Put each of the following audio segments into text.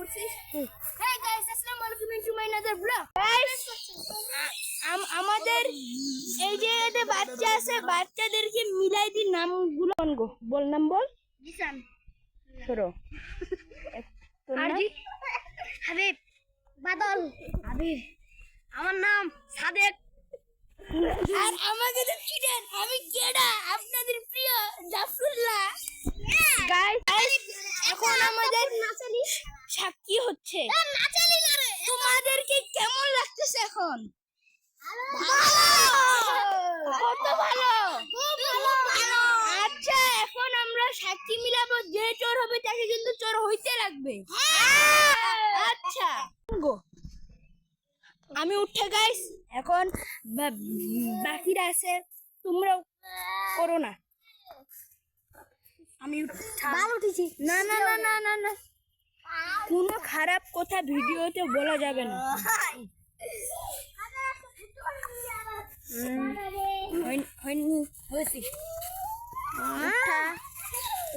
Hey guys, assalamu alaikum into my another vlog. Guys, আমাদের এই যে এতে বাচ্চা আছে, বাচ্চাদেরকে মিলাই দি নামগুলো বল নাম বল। জিসান, শুরু। আরজি, হাবিব, বাদল, হাবিব। আমার নাম সাদেক। আর আমাকে তো চিনেন, আমি কেডা, আপনাদের প্রিয় জাফরুল্লাহ। গাইস, এখন আমাদের নাচালি সাক্ষী হচ্ছে। তোমাদেরকে কেমন লাগতেছে এখন? কত ভালো, আচ্ছা এখন আমরা সাক্ষী মিলাবো, যে চোর হবে তাকে কিন্তু চোর হইতে লাগবে। আচ্ছা গো, আমি উঠে গাইস, এখন বাকিরা আছে, তোমরাও করো না। আমি উঠেছি। না না না না না না, কোনো খারাপ কথা ভিডিওতে বলা যাবে না।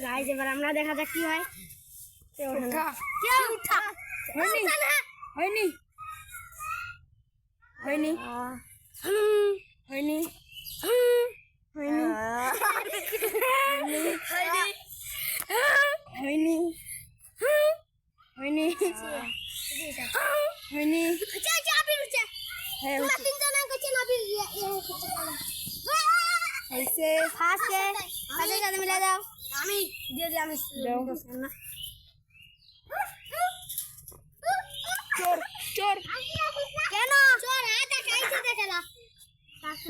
গাইস, এবার আমরা দেখা যাক কি হয়। হয়নি হয়নি হয়নি হয়নি হয়নি হয়নি। মিলে দাও, আমি দিয়ে দিই, আমি চোর চোর কেন চোর খেলা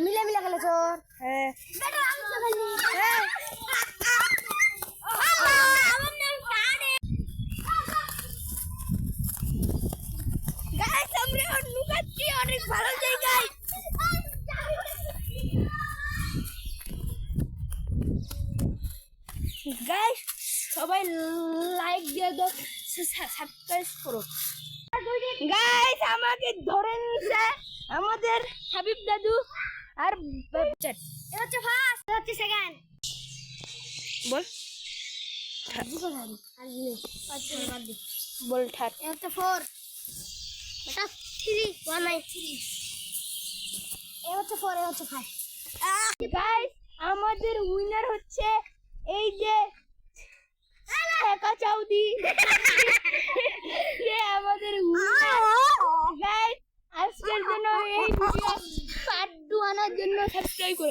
মিলে মিলে খেলে চোর। হ্যাঁ অনেক ভালো জায়গায়। গাইস, সবাই লাইক দিয়ে দাও, সাবস্ক্রাইব করো। গাইস, আমাকে ধরে নিছে আমাদের হাবিব দাদু আর বাচ্চা। এটা হচ্ছে ফার্স্ট, এটা হচ্ছে সেকেন্ড। বল বল থার্ড। এটা হচ্ছে 4, এটা 3, 1 9 3। এটা হচ্ছে 4, এটা হচ্ছে 5। গাইস, আমাদের উইনার হচ্ছে এই যে শেখা চৌধুরী। আমাদের গাইস, আজকের জন্য এই ভিডিও পার্ট 2 আনার জন্য সাবস্ক্রাইব করুন।